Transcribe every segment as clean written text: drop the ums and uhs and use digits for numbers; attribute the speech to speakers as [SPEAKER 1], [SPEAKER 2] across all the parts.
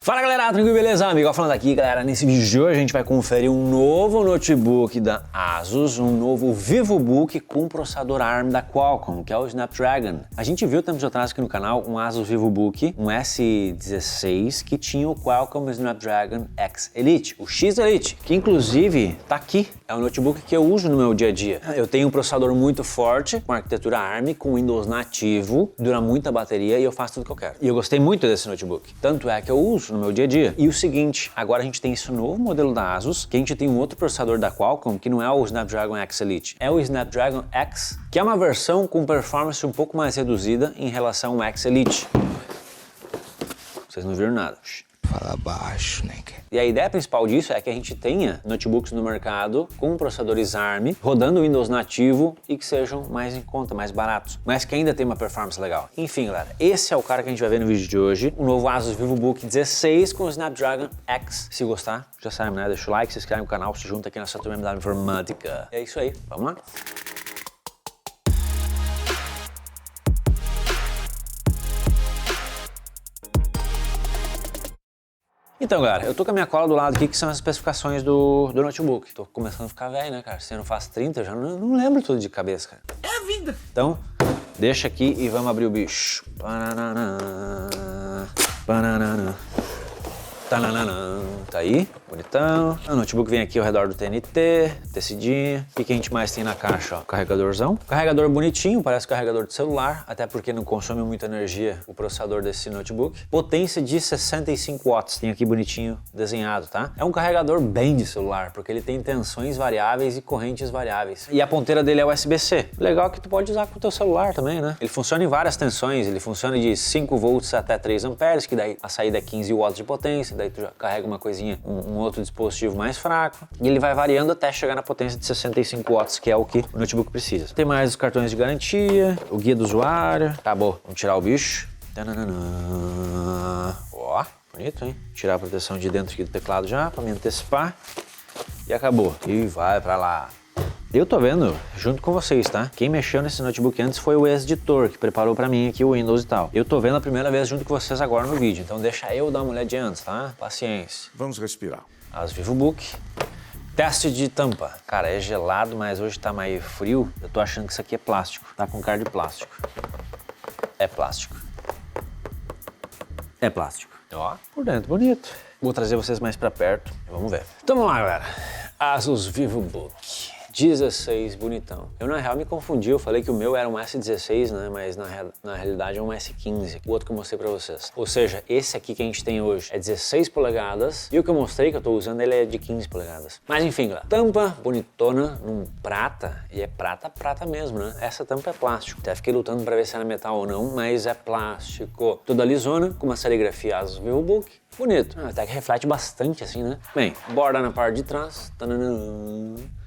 [SPEAKER 1] Fala galera, tranquilo, beleza? Miguel falando aqui, galera. Nesse vídeo de hoje a gente vai conferir um novo notebook da Asus, um novo VivoBook com processador ARM da Qualcomm, que é o Snapdragon. A gente viu tempos atrás aqui no canal um Asus VivoBook, um S16, que tinha o Qualcomm Snapdragon X Elite, o X Elite, que inclusive tá aqui. É um notebook que eu uso no meu dia a dia. Eu tenho um processador muito forte, com arquitetura ARM, com Windows nativo, dura muita bateria e eu faço tudo que eu quero. E eu gostei muito desse notebook. Tanto é que eu uso no meu dia a dia. E o seguinte, agora a gente tem esse novo modelo da Asus, que a gente tem um outro processador da Qualcomm, que não é o Snapdragon X Elite, é o Snapdragon X, que é uma versão com performance um pouco mais reduzida em relação ao X Elite. Vocês não viram nada.
[SPEAKER 2] Fala baixo, né?
[SPEAKER 1] E a ideia principal disso é que a gente tenha notebooks no mercado com processadores ARM, rodando Windows nativo e que sejam mais em conta, mais baratos, mas que ainda tem uma performance legal. Enfim, galera, esse é o cara que a gente vai ver no vídeo de hoje, o novo Asus VivoBook 16 com o Snapdragon X. Se gostar, já sabe, né? Deixa o like, se inscreve no canal, se junta aqui nessa turma da informática. É isso aí, vamos lá? Então, galera, eu tô com a minha cola do lado aqui, que são as especificações do notebook. Tô começando a ficar velho, né, cara? Se eu não faço 30, eu já não lembro tudo de cabeça, cara. É a vida! Então, deixa aqui e vamos abrir o bicho. Bananana, bananana. Tá aí, bonitão. O notebook vem aqui ao redor do TNT, tecidinho. O que a gente mais tem na caixa? Ó, carregadorzão. Carregador bonitinho, parece carregador de celular, até porque não consome muita energia o processador desse notebook. Potência de 65 watts, tem aqui bonitinho desenhado, tá? É um carregador bem de celular, porque ele tem tensões variáveis e correntes variáveis. E a ponteira dele é USB-C. Legal que tu pode usar com o teu celular também, né? Ele funciona em várias tensões, ele funciona de 5 volts até 3 amperes, que daí a saída é 15 watts de potência, daí tu já carrega uma coisinha, um outro dispositivo mais fraco, e ele vai variando até chegar na potência de 65 watts, que é o que o notebook precisa. Tem mais os cartões de garantia, o guia do usuário. Acabou. Vamos tirar o bicho. Ó, bonito, hein? Tirar a proteção de dentro aqui do teclado já, pra me antecipar. E acabou. E vai pra lá. Eu tô vendo junto com vocês, tá? Quem mexeu nesse notebook antes foi o ex-editor, que preparou pra mim aqui o Windows e tal. Eu tô vendo a primeira vez junto com vocês agora no vídeo, então deixa eu dar uma olhadinha antes, tá? Paciência.
[SPEAKER 2] Vamos respirar.
[SPEAKER 1] As VivoBook. Teste de tampa. Cara, é gelado, mas hoje tá meio frio. Eu tô achando que isso aqui é plástico. Tá com cara de plástico. É plástico. É plástico. Ó, por dentro, bonito. Vou trazer vocês mais pra perto. Vamos ver. Então vamos lá, galera. Asus VivoBook 16, bonitão. Eu na real me confundi, eu falei que o meu era um S16, né, mas na realidade é um S15, o outro que eu mostrei pra vocês. Ou seja, esse aqui que a gente tem hoje é 16 polegadas e o que eu mostrei que eu tô usando ele é de 15 polegadas. Mas enfim, galera, tampa bonitona, num prata, e é prata mesmo, né? Essa tampa é plástico. Até fiquei lutando pra ver se era metal ou não, mas é plástico. Toda lisona, com uma serigrafia Asus VivoBook. Bonito, até que reflete bastante assim, né? Bem, borda na parte de trás.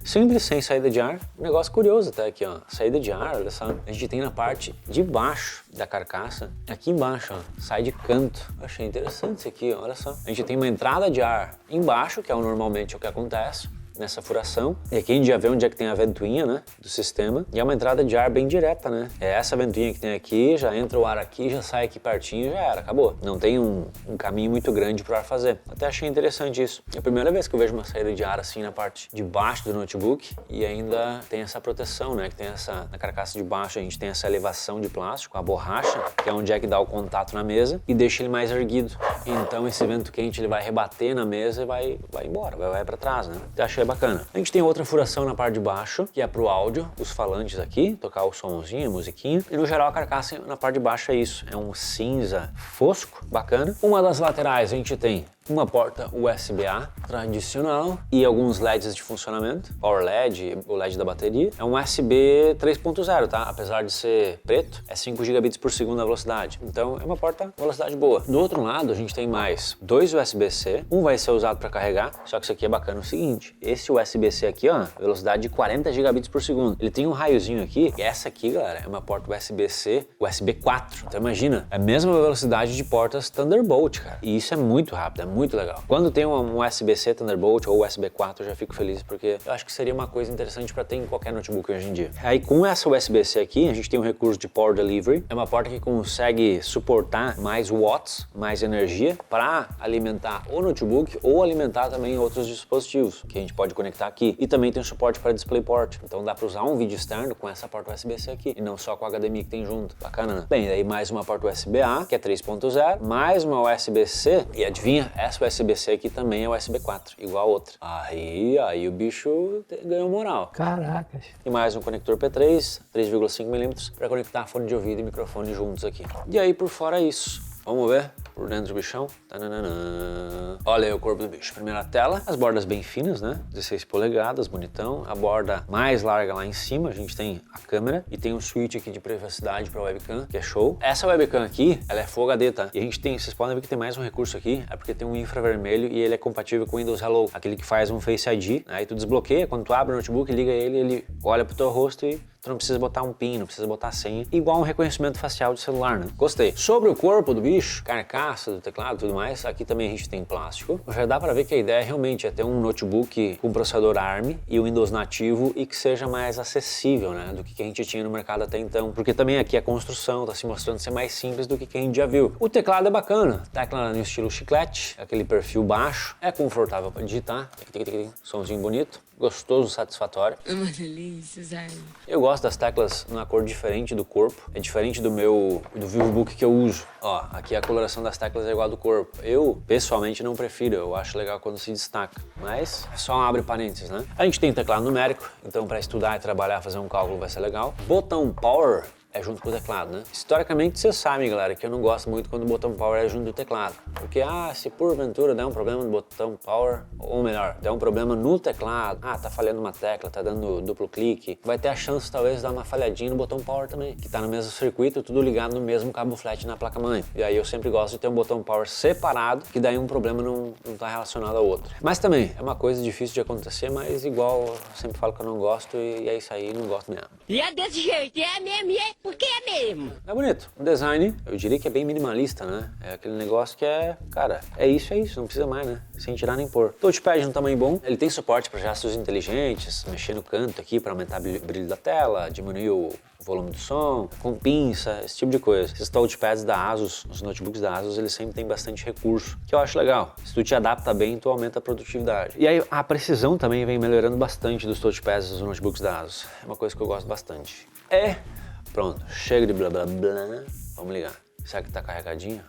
[SPEAKER 1] Simples, sem saída de ar. Um negócio curioso até aqui, ó. Saída de ar, olha só. A gente tem na parte de baixo da carcaça. Aqui embaixo, ó. Sai de canto. Eu achei interessante isso aqui, ó. Olha só. A gente tem uma entrada de ar embaixo, que é normalmente o que acontece nessa furação. E aqui a gente já vê onde é que tem a ventoinha, né, do sistema. E é uma entrada de ar bem direta, né? É essa ventoinha que tem aqui, já entra o ar aqui, já sai aqui pertinho, já era, acabou. Não tem um caminho muito grande pro ar fazer. Até achei interessante isso. É a primeira vez que eu vejo uma saída de ar assim na parte de baixo do notebook e ainda tem essa proteção, né, que tem essa, na carcaça de baixo a gente tem essa elevação de plástico, a borracha, que é onde é que dá o contato na mesa e deixa ele mais erguido. Então esse vento quente ele vai rebater na mesa e vai embora, vai para trás, né? Eu achei bacana. A gente tem outra furação na parte de baixo, que é pro áudio, os falantes aqui, tocar o somzinho, a musiquinha. E no geral a carcaça na parte de baixo é isso, é um cinza fosco, bacana. Uma das laterais a gente tem uma porta USB-A tradicional e alguns LEDs de funcionamento, Power LED, o LED da bateria. É um USB 3.0, tá? Apesar de ser preto, é 5 gigabits por segundo a velocidade. Então é uma porta velocidade boa. Do outro lado a gente tem mais dois USB-C, um vai ser usado para carregar, só que isso aqui é bacana o seguinte, esse USB-C aqui, ó, velocidade de 40 gigabits por segundo. Ele tem um raiozinho aqui, e essa aqui, galera, é uma porta USB-C, USB 4. Então imagina, é a mesma velocidade de portas Thunderbolt, cara. E isso é muito rápido, é muito legal. Quando tem um USB-C Thunderbolt ou USB 4, eu já fico feliz, porque eu acho que seria uma coisa interessante para ter em qualquer notebook hoje em dia. Aí com essa USB-C aqui, a gente tem um recurso de Power Delivery. É uma porta que consegue suportar mais watts, mais energia, para alimentar o notebook ou alimentar também outros dispositivos, que a gente pode conectar aqui. E também tem suporte para DisplayPort. Então dá para usar um vídeo externo com essa porta USB-C aqui, e não só com a HDMI que tem junto. Bacana, né? Bem, daí mais uma porta USB-A, que é 3.0, mais uma USB-C, e adivinha, essa USB-C aqui também é USB 4, igual a outra. Aí o bicho ganhou moral.
[SPEAKER 3] Caracas.
[SPEAKER 1] E mais um conector P3, 3,5mm, para conectar fone de ouvido e microfone juntos aqui. E aí por fora é isso. Vamos ver por dentro do bichão. Tananana. Olha aí o corpo do bicho. Primeira tela, as bordas bem finas, né? 16 polegadas, bonitão. A borda mais larga lá em cima, a gente tem a câmera e tem um switch aqui de privacidade para webcam, que é show. Essa webcam aqui, ela é Full HD, tá? E a gente tem, vocês podem ver que tem mais um recurso aqui, é porque tem um infravermelho e ele é compatível com o Windows Hello, aquele que faz um Face ID. Aí tu desbloqueia, quando tu abre o notebook, liga ele olha pro teu rosto e tu não precisa botar um PIN, não precisa botar senha. Igual um reconhecimento facial de celular, né? Gostei. Sobre o corpo do bicho, carcaça do teclado e tudo mais, aqui também a gente tem plástico. Já dá pra ver que a ideia realmente é ter um notebook com processador ARM e o Windows nativo e que seja mais acessível, né? Do que a gente tinha no mercado até então. Porque também aqui a construção tá se mostrando ser mais simples do que a gente já viu. O teclado é bacana. Tecla no estilo chiclete, aquele perfil baixo. É confortável pra digitar. Somzinho bonito. Gostoso, satisfatório.
[SPEAKER 4] É uma delícia, Zé.
[SPEAKER 1] Eu gosto das teclas numa cor diferente do corpo. É diferente do VivoBook que eu uso. Ó, aqui a coloração das teclas é igual a do corpo. Eu, pessoalmente, não prefiro. Eu acho legal quando se destaca. Mas é só um abre parênteses, né? A gente tem teclado numérico, então para estudar e trabalhar, fazer um cálculo vai ser legal. Botão Power é junto com o teclado, né? Historicamente, vocês sabem, galera, que eu não gosto muito quando o botão Power é junto do teclado. Porque, se porventura der um problema no botão Power, ou melhor, der um problema no teclado, tá falhando uma tecla, tá dando duplo clique, vai ter a chance, talvez, de dar uma falhadinha no botão Power também, que tá no mesmo circuito, tudo ligado no mesmo cabo flat na placa-mãe. E aí eu sempre gosto de ter um botão Power separado, que daí um problema não tá relacionado ao outro. Mas também, é uma coisa difícil de acontecer, mas igual, eu sempre falo que eu não gosto e é isso aí, não gosto mesmo.
[SPEAKER 4] E é desse jeito, é mesmo, porque é mesmo.
[SPEAKER 1] É bonito. O design, eu diria que é bem minimalista, né? É aquele negócio que é, cara, é isso, não precisa mais, né? Sem tirar nem pôr. Touchpad no tamanho bom, ele tem suporte para gestos inteligentes, mexer no canto aqui para aumentar o brilho da tela, diminuir o volume do som, com pinça, esse tipo de coisa. Esses touchpads da Asus, os notebooks da Asus, eles sempre têm bastante recurso, que eu acho legal. Se tu te adapta bem, tu aumenta a produtividade. E aí a precisão também vem melhorando bastante dos touchpads dos notebooks da Asus. É uma coisa que eu gosto bastante. Pronto, chega de blá blá blá, vamos ligar. Será que tá carregadinho?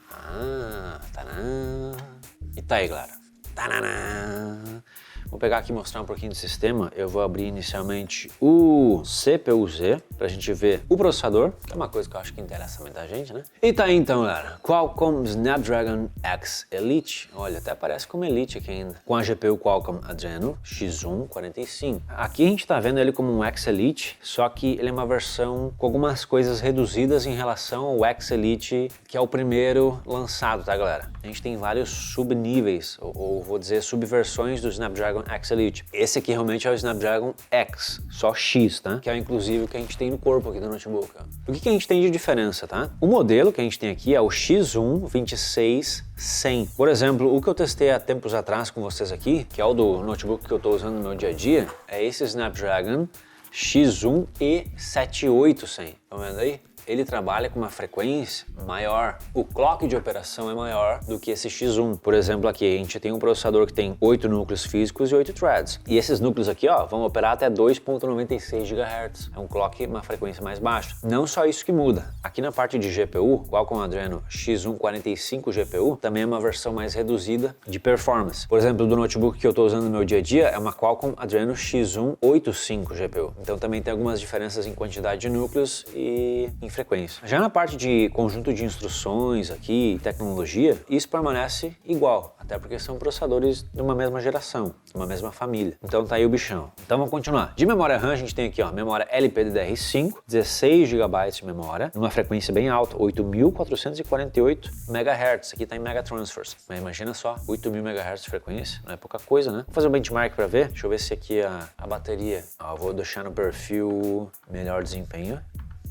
[SPEAKER 1] E tá aí, galera. Tanana. Vou pegar aqui e mostrar um pouquinho do sistema. Eu vou abrir inicialmente o CPU-Z pra gente ver o processador, que é uma coisa que eu acho que interessa muita gente, né? E tá aí então, galera. Qualcomm Snapdragon X Elite. Olha, até parece como Elite aqui ainda. Com a GPU Qualcomm Adreno X1 45. Aqui a gente tá vendo ele como um X Elite, só que ele é uma versão com algumas coisas reduzidas em relação ao X Elite, que é o primeiro lançado, tá, galera? A gente tem vários subníveis, ou vou dizer subversões do Snapdragon X Elite. Esse aqui realmente é o Snapdragon X, só X, tá? Que é inclusive o que a gente tem no corpo aqui do notebook. Ó. O que a gente tem de diferença, tá? O modelo que a gente tem aqui é o X1 2600. Por exemplo, o que eu testei há tempos atrás com vocês aqui, que é o do notebook que eu tô usando no meu dia a dia, é esse Snapdragon X1 E7800. Tá vendo aí? Ele trabalha com uma frequência maior. O clock de operação é maior do que esse X1. Por exemplo, aqui a gente tem um processador que tem 8 núcleos físicos e 8 threads. E esses núcleos aqui, ó, vão operar até 2.96 GHz. É um clock, uma frequência mais baixa. Não só isso que muda. Aqui na parte de GPU, Qualcomm Adreno X1 45 GPU, também é uma versão mais reduzida de performance. Por exemplo, do notebook que eu estou usando no meu dia a dia, é uma Qualcomm Adreno X1 85 GPU. Então também tem algumas diferenças em quantidade de núcleos e em frequência. Já na parte de conjunto de instruções aqui, tecnologia, isso permanece igual, até porque são processadores de uma mesma geração, de uma mesma família. Então tá aí o bichão. Então vamos continuar. De memória RAM a gente tem aqui, ó, memória LPDDR5, 16 GB de memória, numa frequência bem alta, 8.448 MHz. Aqui tá em Megatransfers. Mas imagina só, 8.000 MHz de frequência, não é pouca coisa, né? Vou fazer um benchmark para ver. Deixa eu ver se aqui a bateria. Ó, vou deixar no perfil melhor desempenho,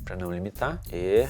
[SPEAKER 1] para não limitar. E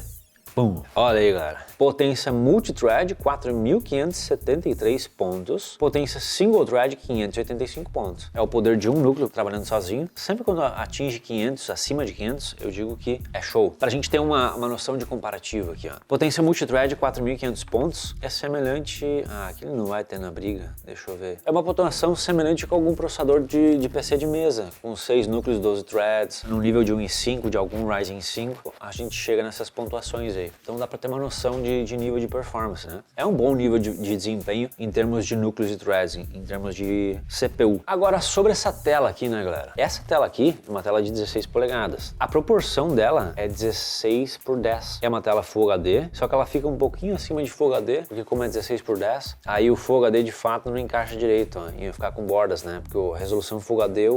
[SPEAKER 1] Bum. Olha aí, galera. Potência multithread, 4.573 pontos. Potência single thread, 585 pontos. É o poder de um núcleo trabalhando sozinho. Sempre quando atinge 500, acima de 500, eu digo que é show. Pra gente ter uma noção de comparativo aqui, ó. Potência multithread, 4.500 pontos. É semelhante... Ah, aqui ele não vai ter na briga. Deixa eu ver. É uma pontuação semelhante com algum processador de PC de mesa. Com 6 núcleos, 12 threads. No nível de 1 e 5, de algum Ryzen 5, a gente chega nessas pontuações aí. Então dá pra ter uma noção de nível de performance, né? É um bom nível de desempenho em termos de núcleos e threads, em termos de CPU. Agora, sobre essa tela aqui, né, galera? Essa tela aqui é uma tela de 16 polegadas. A proporção dela é 16 por 10. É uma tela Full HD, só que ela fica um pouquinho acima de Full HD, porque como é 16 por 10, aí o Full HD de fato não encaixa direito, ó, ia ficar com bordas, né? Porque a resolução Full HD,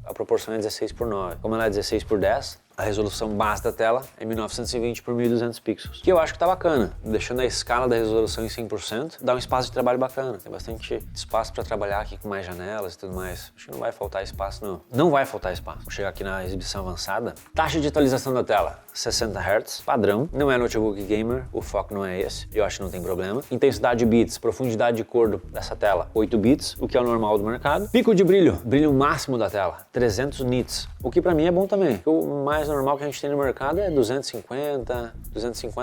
[SPEAKER 1] a proporção é 16 por 9. Como ela é 16 por 10, a resolução base da tela é 1920 por 1200 pixels, que eu acho que tá bacana, deixando a escala da resolução em 100%, dá um espaço de trabalho bacana, tem bastante espaço para trabalhar aqui com mais janelas e tudo mais. Acho que não vai faltar espaço não, não vai faltar espaço. Vou chegar aqui na exibição avançada. Taxa de atualização da tela, 60 Hz, padrão, não é notebook gamer, o foco não é esse, eu acho que não tem problema. Intensidade de bits, profundidade de cor dessa tela, 8 bits, o que é o normal do mercado. Pico de brilho, brilho máximo da tela, 300 nits, o que para mim é bom também. O mais normal que a gente tem no mercado é 250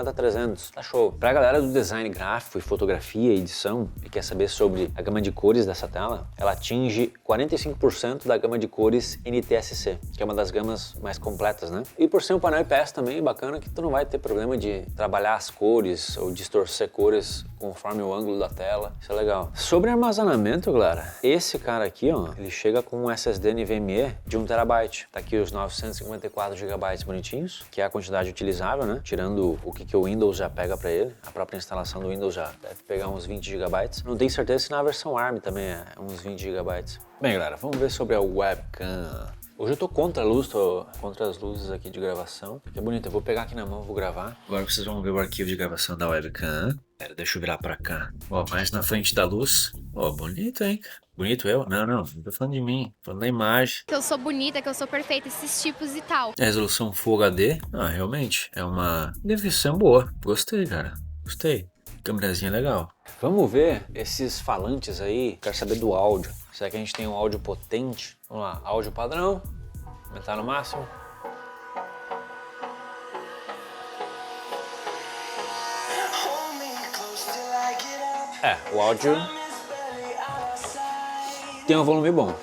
[SPEAKER 1] a 300, tá show. Pra galera do design gráfico e fotografia e edição e quer saber sobre a gama de cores dessa tela, ela atinge 45% da gama de cores NTSC, que é uma das gamas mais completas, né? E por ser um painel IPS também, bacana que tu não vai ter problema de trabalhar as cores ou distorcer cores conforme o ângulo da tela, isso é legal. Sobre armazenamento, galera, esse cara aqui, ó, ele chega com um SSD NVMe de 1 TB. Tá aqui os 954 GB bonitinhos, que é a quantidade utilizável, né? Tirando o que o Windows já pega para ele, a própria instalação do Windows já deve pegar uns 20 GB. Não tenho certeza se na versão ARM também é uns 20 GB. Bem, galera, vamos ver sobre a webcam. Hoje eu tô contra a luz, tô contra as luzes aqui de gravação. Que é bonito, eu vou pegar aqui na mão, vou gravar. Agora vocês vão ver o arquivo de gravação da webcam. Pera, deixa eu virar pra cá. Ó, mais na frente da luz. Ó, bonito, hein? Bonito eu? Não tô falando de mim, tô falando da imagem.
[SPEAKER 3] Que eu sou bonita, que eu sou perfeita, esses tipos e tal.
[SPEAKER 1] A resolução Full HD, realmente, é uma definição boa. Gostei, cara, gostei. Câmerazinha legal. Vamos ver esses falantes aí, quero saber do áudio. Será que a gente tem um áudio potente? Vamos lá, áudio padrão, aumentar no máximo. O áudio tem um volume bom.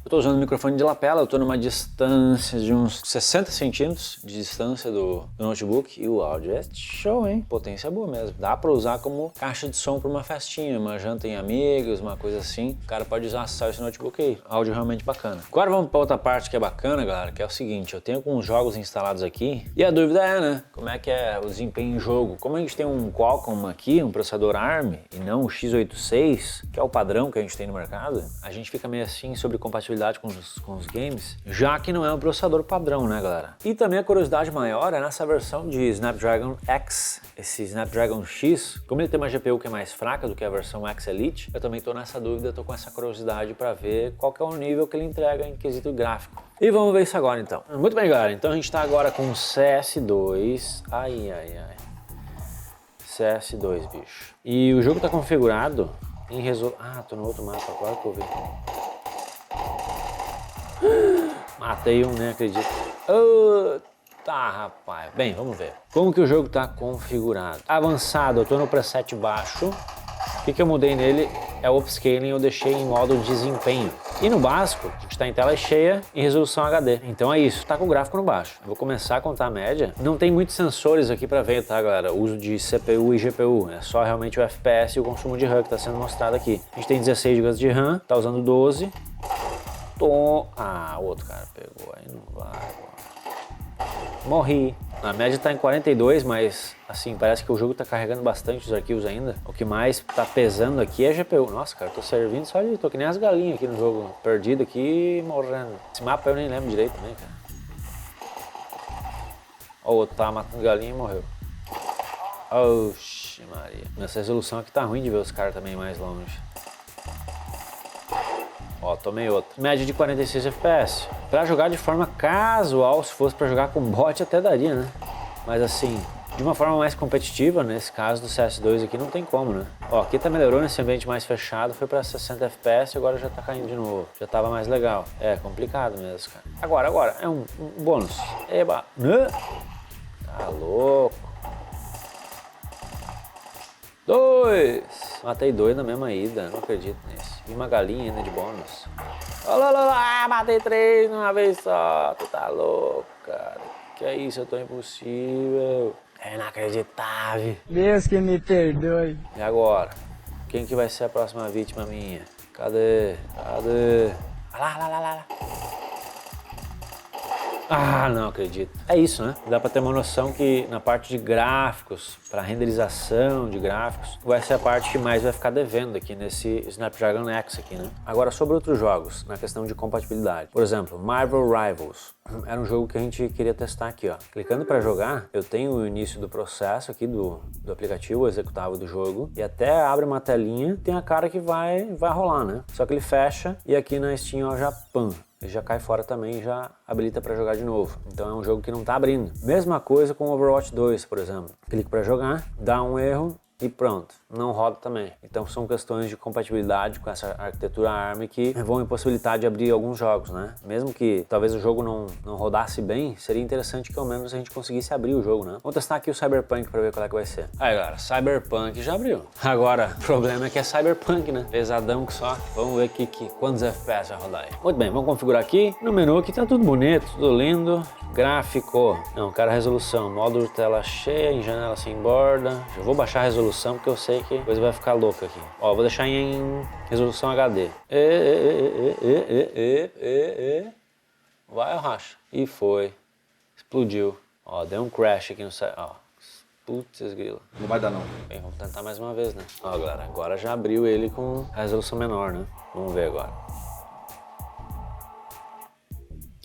[SPEAKER 1] Eu tô usando o microfone de lapela, eu tô numa distância de uns 60 centímetros de distância do notebook e o áudio é show, hein? Potência boa mesmo. Dá pra usar como caixa de som pra uma festinha, uma janta em amigos, uma coisa assim. O cara pode usar só esse notebook aí. Áudio realmente bacana. Agora vamos pra outra parte que é bacana, galera, que é o seguinte, eu tenho alguns jogos instalados aqui e a dúvida é, né? Como é que é o desempenho em jogo? Como a gente tem um Qualcomm aqui, um processador ARM e não o x86, que é o padrão que a gente tem no mercado, a gente fica meio assim sobre compatibilidade com os games, já que não é um processador padrão, né, galera? E também a curiosidade maior é nessa versão de Snapdragon X, esse Snapdragon X, como ele tem uma GPU que é mais fraca do que a versão X Elite, eu também tô nessa dúvida, tô com essa curiosidade para ver qual que é o nível que ele entrega em quesito gráfico. E vamos ver isso agora, então. Muito bem, galera, então a gente tá agora com CS2, CS2, bicho. E o jogo tá configurado em resolução... Ah, tô no outro mapa, agora que eu vi. Matei um, nem acredito. Tá, rapaz. Bem, vamos ver. Como que o jogo tá configurado? Avançado, eu tô no preset baixo. O que eu mudei nele é o upscaling, eu deixei em modo desempenho. E no básico, a gente tá em tela cheia em resolução HD. Então é isso, tá com o gráfico no baixo. Eu vou começar a contar a média. Não tem muitos sensores aqui pra ver, tá, galera? O uso de CPU e GPU. É só realmente o FPS e o consumo de RAM que tá sendo mostrado aqui. A gente tem 16 GB de RAM, tá usando 12. Ah, o outro cara pegou, aí não vai, pô. Morri. A média tá em 42, mas assim, parece que o jogo tá carregando bastante os arquivos ainda. O que mais tá pesando aqui é a GPU. Nossa, cara, tô servindo só de... Tô que nem as galinhas aqui no jogo. Perdido aqui, morrendo. Esse mapa eu nem lembro direito também, cara. Ó, o outro tava matando galinha e morreu. Oxi, Maria. Essa resolução aqui tá ruim de ver os caras também mais longe. Ó, tomei outro. Média de 46 FPS. Pra jogar de forma casual, se fosse pra jogar com bot até daria, né? Mas assim, de uma forma mais competitiva, nesse caso do CS2 aqui, não tem como, né? Ó, aqui tá melhorou nesse ambiente mais fechado, foi pra 60 FPS e agora já tá caindo de novo. Já tava mais legal. É, complicado mesmo, cara. Agora, é um bônus. Eba! Tá louco. 2! Matei 2 na mesma ida, não acredito nisso. E uma galinha ainda de bônus. Olá, lá, matei 3 numa vez só. Tu tá louco, cara. Que é isso, eu tô impossível. É inacreditável.
[SPEAKER 5] Deus que me perdoe.
[SPEAKER 1] E agora? Quem que vai ser a próxima vítima minha? Cadê? Lá. Ah, não acredito. É isso, né? Dá pra ter uma noção que na parte de gráficos, pra renderização de gráficos, vai ser a parte que mais vai ficar devendo aqui nesse Snapdragon X aqui, né? Agora, sobre outros jogos, na questão de compatibilidade. Por exemplo, Marvel Rivals. Era um jogo que a gente queria testar aqui, ó. Clicando para jogar, eu tenho o início do processo aqui do aplicativo, executável do jogo, e até abre uma telinha, tem a cara que vai rolar, né? Só que ele fecha e aqui na Steam, ó, já pam. Ele já cai fora também e já habilita para jogar de novo. Então é um jogo que não tá abrindo. Mesma coisa com Overwatch 2, por exemplo. Clico para jogar, dá um erro e pronto, não roda também. Então são questões de compatibilidade com essa arquitetura ARM que vão impossibilitar de abrir alguns jogos, né? Mesmo que talvez o jogo não rodasse bem, seria interessante que ao menos a gente conseguisse abrir o jogo, né? Vou testar aqui o Cyberpunk para ver qual é que vai ser. Aí galera, Cyberpunk já abriu. Agora, o problema é que é Cyberpunk, né? Pesadão que só. Vamos ver quantos FPS vai rodar aí. Muito bem, vamos configurar aqui. No menu aqui tá tudo bonito, tudo lindo. Gráfico, não, quero a resolução, módulo tela cheia, em janela sem borda. Já vou baixar a resolução porque eu sei que a coisa vai ficar louca aqui. Ó, vou deixar em resolução HD. Vai, racha. E foi. Explodiu. Ó, deu um crash aqui no site. Ó, putz, grila.
[SPEAKER 6] Não vai dar não.
[SPEAKER 1] Bem, vamos tentar mais uma vez, né? Ó, galera, agora já abriu ele com a resolução menor, né? Vamos ver agora.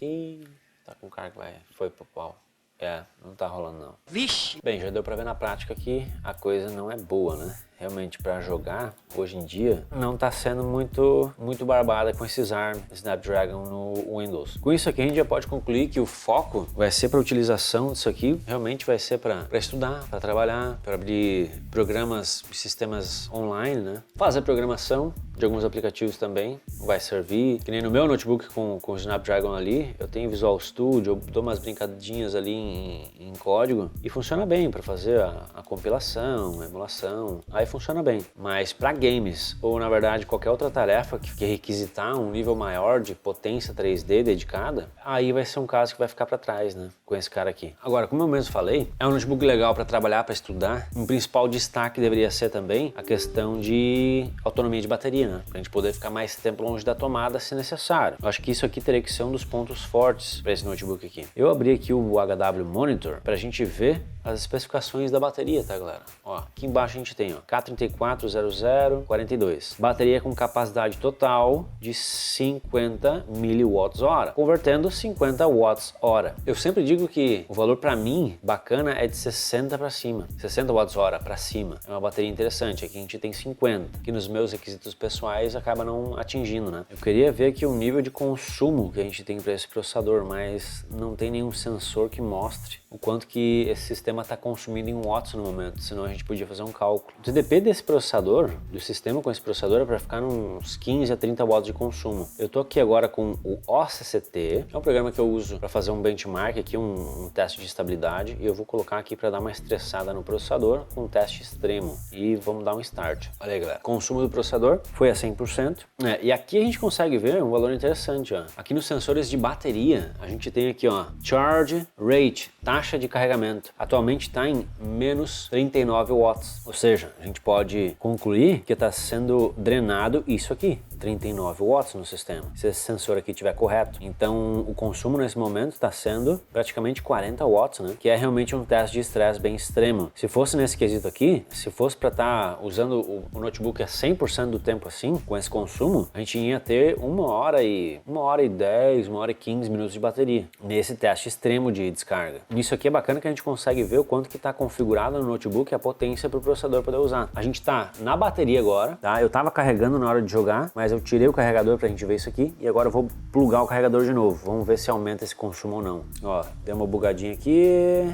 [SPEAKER 1] Ih, tá com cara que foi pro pau. É, não tá rolando não.
[SPEAKER 4] Vixe!
[SPEAKER 1] Bem, já deu pra ver na prática que a coisa não é boa, né? Realmente pra jogar, hoje em dia, não tá sendo muito barbada com esses ARM Snapdragon no Windows. Com isso aqui a gente já pode concluir que o foco vai ser para utilização disso aqui, realmente vai ser para estudar, para trabalhar, para abrir programas e sistemas online, né? Fazer programação de alguns aplicativos também vai servir. Que nem no meu notebook com o Snapdragon ali, eu tenho Visual Studio, eu dou umas brincadinhas ali em código e funciona bem para fazer a compilação, a emulação. Aí funciona bem, mas para games ou na verdade qualquer outra tarefa que requisitar um nível maior de potência 3D dedicada, aí vai ser um caso que vai ficar para trás, né, com esse cara aqui. Agora, como eu mesmo falei, é um notebook legal para trabalhar, para estudar. Um principal destaque deveria ser também a questão de autonomia de bateria, né, pra gente poder ficar mais tempo longe da tomada se necessário. Eu acho que isso aqui teria que ser um dos pontos fortes para esse notebook aqui. Eu abri aqui o HW Monitor pra gente ver as especificações da bateria, tá, galera? Ó, aqui embaixo a gente tem, ó, K340042. Bateria com capacidade total de 50 mWh, convertendo 50 Wh. Eu sempre digo que o valor para mim bacana é de 60 para cima, 60 Wh para cima. É uma bateria interessante. Aqui a gente tem 50, que nos meus requisitos pessoais acaba não atingindo, né? Eu queria ver aqui o nível de consumo que a gente tem para esse processador, mas não tem nenhum sensor que mostre o quanto que esse sistema está consumindo em watts no momento, senão a gente podia fazer um cálculo. O TDP desse processador, do sistema com esse processador, é para ficar uns 15 a 30 watts de consumo. Eu tô aqui agora com o OCCT, é um programa que eu uso para fazer um benchmark aqui, um teste de estabilidade, e eu vou colocar aqui para dar uma estressada no processador com um teste extremo. E vamos dar um start. Olha aí, galera, consumo do processador foi a 100%. E aqui a gente consegue ver um valor interessante, ó. Aqui nos sensores de bateria, a gente tem aqui, ó, Charge Rate, taxa de carregamento. Atualmente está em menos 39 watts, ou seja, a gente pode concluir que está sendo drenado isso aqui. 39 watts no sistema, se esse sensor aqui estiver correto. Então o consumo nesse momento está sendo praticamente 40 watts, né? Que é realmente um teste de estresse bem extremo. Se fosse nesse quesito aqui, se fosse para estar usando o notebook a 100% do tempo assim, com esse consumo, a gente ia ter 1 hora e 10, 1 hora e 15 minutos de bateria nesse teste extremo de descarga. Isso aqui é bacana que a gente consegue ver o quanto que está configurado no notebook e a potência para o processador poder usar. A gente está na bateria agora, tá? Eu estava carregando na hora de jogar, mas eu tirei o carregador para a gente ver isso aqui e agora eu vou plugar o carregador de novo. Vamos ver se aumenta esse consumo ou não. Ó, deu uma bugadinha aqui.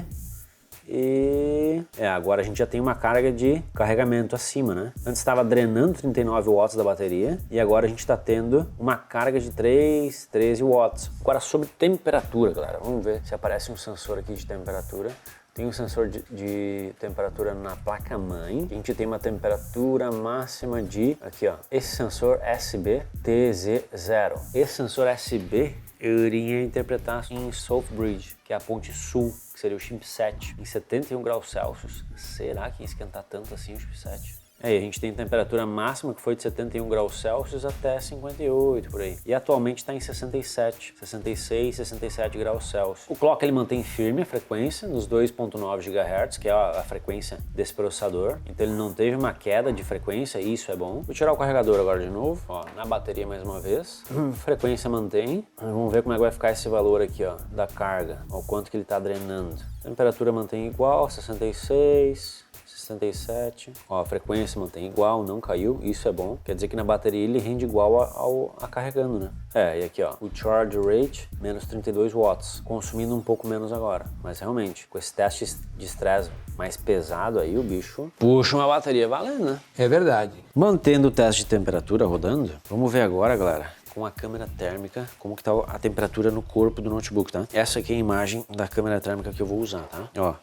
[SPEAKER 1] E agora a gente já tem uma carga de carregamento acima, né? Antes estava drenando 39 watts da bateria e agora a gente está tendo uma carga de 13 watts. Agora sobre temperatura, galera, vamos ver se aparece um sensor aqui de temperatura. Tem um sensor de temperatura na placa-mãe. A gente tem uma temperatura máxima de, aqui ó, esse sensor SB-TZ0. Esse sensor SB eu iria interpretar em Southbridge, que é a ponte sul, que seria o chipset, em 71 graus Celsius. Será que ia esquentar tanto assim o chipset? A gente tem temperatura máxima que foi de 71 graus Celsius até 58 por aí. E atualmente está em 67, 66, 67 graus Celsius. O clock ele mantém firme a frequência nos 2.9 GHz, que é a frequência desse processador. Então ele não teve uma queda de frequência, e isso é bom. Vou tirar o carregador agora de novo, ó, na bateria mais uma vez. Frequência mantém. Vamos ver como é que vai ficar esse valor aqui, ó, da carga, ó, o quanto que ele está drenando. Temperatura mantém igual, 66. 67, ó, a frequência mantém igual, não caiu, isso é bom, quer dizer que na bateria ele rende igual a carregando, né? E aqui ó, o charge rate, menos 32 watts, consumindo um pouco menos agora, mas realmente, com esse teste de estresse mais pesado aí, o bicho puxa uma bateria valendo, né?
[SPEAKER 2] É verdade.
[SPEAKER 1] Mantendo o teste de temperatura rodando, vamos ver agora, galera, com a câmera térmica, como que tá a temperatura no corpo do notebook, tá? Essa aqui é a imagem da câmera térmica que eu vou usar, tá? Ó,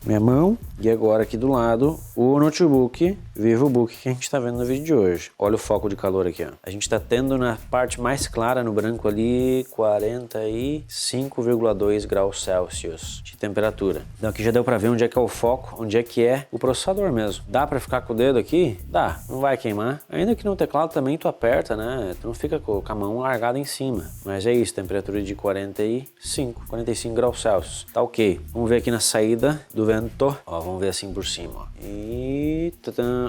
[SPEAKER 1] minha mão e agora aqui do lado o notebook VivoBook que a gente está vendo no vídeo de hoje. Olha o foco de calor aqui, ó. A gente está tendo na parte mais clara no branco ali 45,2 graus Celsius de temperatura. Então aqui já deu para ver onde é que é o foco, onde é que é o processador mesmo. Dá para ficar com o dedo aqui? Dá, não vai queimar. Ainda que no teclado também tu aperta, né? Tu não fica com a mão largada em cima. Mas é isso, temperatura de 45 graus Celsius. Tá ok. Vamos ver aqui na saída do vento. Ó, vamos ver assim por cima, ó. E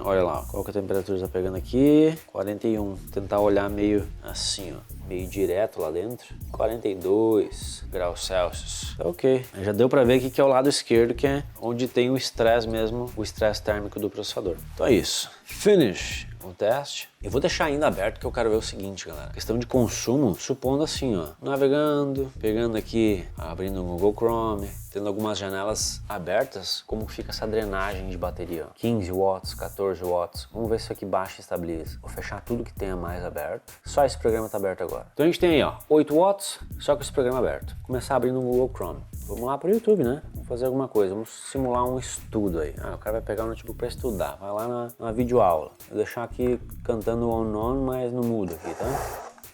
[SPEAKER 1] olha lá, ó. Qual que a temperatura está pegando aqui? 41. Tentar olhar meio assim, ó, meio direto lá dentro. 42 graus Celsius. Tá ok. Já deu para ver aqui que é o lado esquerdo, que é onde tem o estresse mesmo, o estresse térmico do processador. Então é isso. Finish o teste. Eu vou deixar ainda aberto que eu quero ver o seguinte, galera. Questão de consumo, supondo assim, ó, navegando, pegando aqui, abrindo o Google Chrome, tendo algumas janelas abertas, como fica essa drenagem de bateria, ó. 15 watts, 14 watts. Vamos ver se isso aqui baixa e estabiliza. Vou fechar tudo que tenha mais aberto. Só esse programa tá aberto agora. Então a gente tem aí, ó, 8 watts, só com esse programa aberto. Vou começar abrindo o Google Chrome. Vamos lá pro YouTube, né? Vamos fazer alguma coisa, vamos simular um estudo aí. O cara vai pegar o notebook para estudar, vai lá na videoaula. Vou deixar aqui cantando on, mas não muda aqui, tá?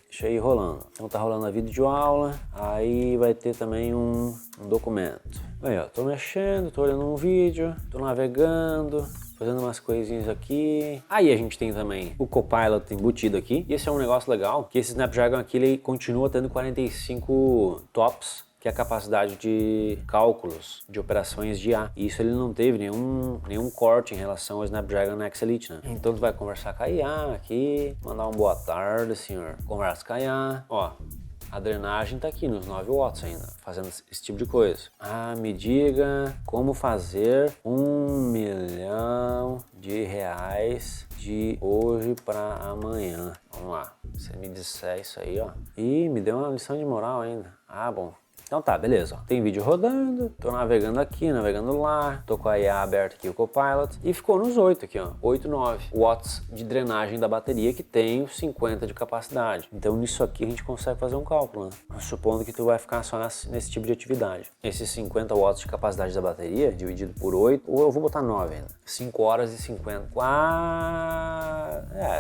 [SPEAKER 1] Deixa aí rolando. Então tá rolando a videoaula, aí vai ter também um documento. Aí ó, tô mexendo, tô olhando um vídeo, tô navegando, fazendo umas coisinhas aqui. Aí a gente tem também o Copilot embutido aqui. E esse é um negócio legal, que esse Snapdragon aqui ele continua tendo 45 TOPS, que é a capacidade de cálculos de operações de IA. E isso ele não teve nenhum corte em relação ao Snapdragon X Elite, né? Então tu vai conversar com a IA aqui, mandar uma boa tarde, senhor. Conversa com a IA. Ó, a drenagem tá aqui nos 9 watts ainda, fazendo esse tipo de coisa. Me diga como fazer R$1 milhão de hoje para amanhã. Vamos lá. Você me disser isso aí, ó. Ih, me deu uma lição de moral ainda. Bom. Então tá, beleza, ó. Tem vídeo rodando, tô navegando aqui, navegando lá, tô com a IA aberta aqui, o Copilot, e ficou nos 8 aqui, ó, 8, 9 watts de drenagem da bateria, que tem os 50 de capacidade. Então nisso aqui a gente consegue fazer um cálculo, né? Supondo que tu vai ficar só nesse tipo de atividade. Esses 50 watts de capacidade da bateria, dividido por 8, ou eu vou botar 9 ainda, 5 horas e 50,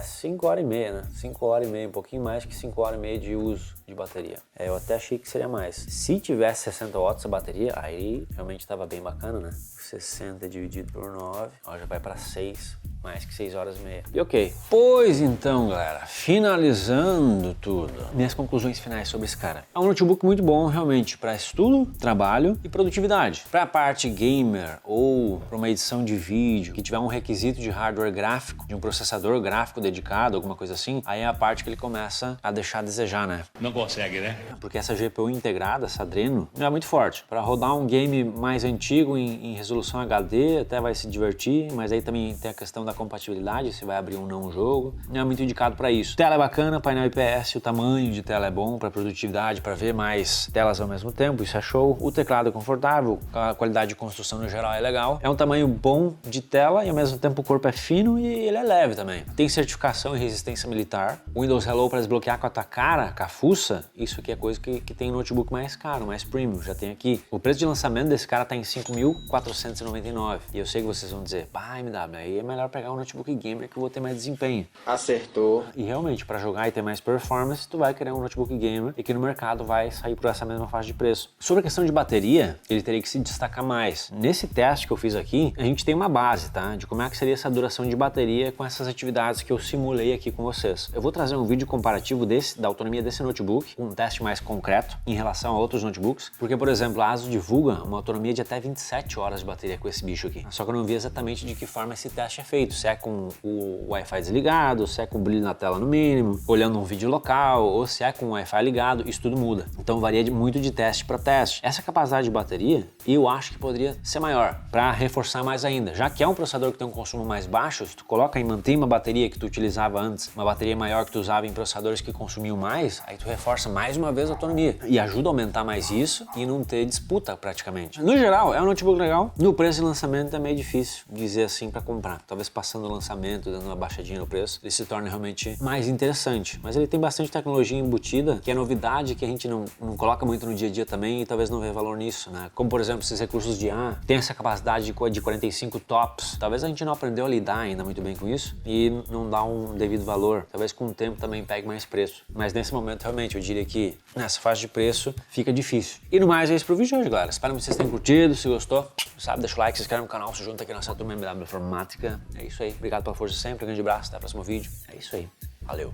[SPEAKER 1] 5 horas e meia, né? 5 horas e meia, um pouquinho mais que 5 horas e meia de uso de bateria. Eu até achei que seria mais. Se tivesse 60 watts a bateria, aí realmente estava bem bacana, né? 60 dividido por 9, ó, já vai para 6. mais que 6 horas e meia. E ok. Pois então, galera, finalizando tudo, minhas conclusões finais sobre esse cara. É um notebook muito bom, realmente, para estudo, trabalho e produtividade. Para a parte gamer ou para uma edição de vídeo que tiver um requisito de hardware gráfico, de um processador gráfico dedicado, alguma coisa assim, aí é a parte que ele começa a deixar a desejar, né?
[SPEAKER 6] Não consegue, né?
[SPEAKER 1] Porque essa GPU integrada, essa Adreno, é muito forte. Para rodar um game mais antigo em resolução HD, até vai se divertir, mas aí também tem a questão da compatibilidade, se vai abrir ou não o jogo. Não é muito indicado para isso. Tela é bacana, painel IPS, o tamanho de tela é bom para produtividade, para ver mais telas ao mesmo tempo, isso é show. O teclado é confortável, a qualidade de construção no geral é legal. É um tamanho bom de tela e ao mesmo tempo o corpo é fino e ele é leve também. Tem certificação e resistência militar. O Windows Hello para desbloquear com a tua cara, com a fuça, isso aqui é coisa que tem em notebook mais caro, mais premium, já tem aqui. O preço de lançamento desse cara tá em 5.499. E eu sei que vocês vão dizer, pá, MW, aí é melhor pegar um notebook gamer que eu vou ter mais desempenho.
[SPEAKER 2] Acertou.
[SPEAKER 1] E realmente, para jogar e ter mais performance, tu vai querer um notebook gamer e que no mercado vai sair por essa mesma faixa de preço. Sobre a questão de bateria, ele teria que se destacar mais. Nesse teste que eu fiz aqui, a gente tem uma base, tá? De como é que seria essa duração de bateria com essas atividades que eu simulei aqui com vocês. Eu vou trazer um vídeo comparativo da autonomia desse notebook, um teste mais concreto em relação a outros notebooks, porque, por exemplo, a ASUS divulga uma autonomia de até 27 horas de bateria com esse bicho aqui. Só que eu não vi exatamente de que forma esse teste é feito, se é com o Wi-Fi desligado, se é com brilho na tela no mínimo, olhando um vídeo local, ou se é com o Wi-Fi ligado, isso tudo muda. Então varia muito de teste para teste. Essa capacidade de bateria, eu acho que poderia ser maior, para reforçar mais ainda. Já que é um processador que tem um consumo mais baixo, se tu coloca e mantém uma bateria que tu utilizava antes, uma bateria maior que tu usava em processadores que consumiam mais, aí tu reforça mais uma vez a autonomia e ajuda a aumentar mais isso e não ter disputa praticamente. No geral, é um notebook legal. No preço de lançamento é meio difícil dizer assim para comprar. Talvez passando o lançamento, dando uma baixadinha no preço, ele se torne realmente mais interessante. Mas ele tem bastante tecnologia embutida, que é novidade que a gente não coloca muito no dia a dia também e talvez não vê valor nisso, né? Como, por exemplo, esses recursos de IA, tem essa capacidade de 45 TOPS. Talvez a gente não aprendeu a lidar ainda muito bem com isso e não dá um devido valor. Talvez com o tempo também pegue mais preço. Mas nesse momento, realmente, eu diria que nessa faixa de preço fica difícil. E no mais, é isso pro vídeo de hoje, galera. Espero que vocês tenham curtido. Se gostou, sabe, deixa o like, se inscreve no canal, se junta aqui nessa turma MW Informática. É isso aí. Obrigado pela força sempre. Um grande abraço. Até o próximo vídeo. É isso aí. Valeu.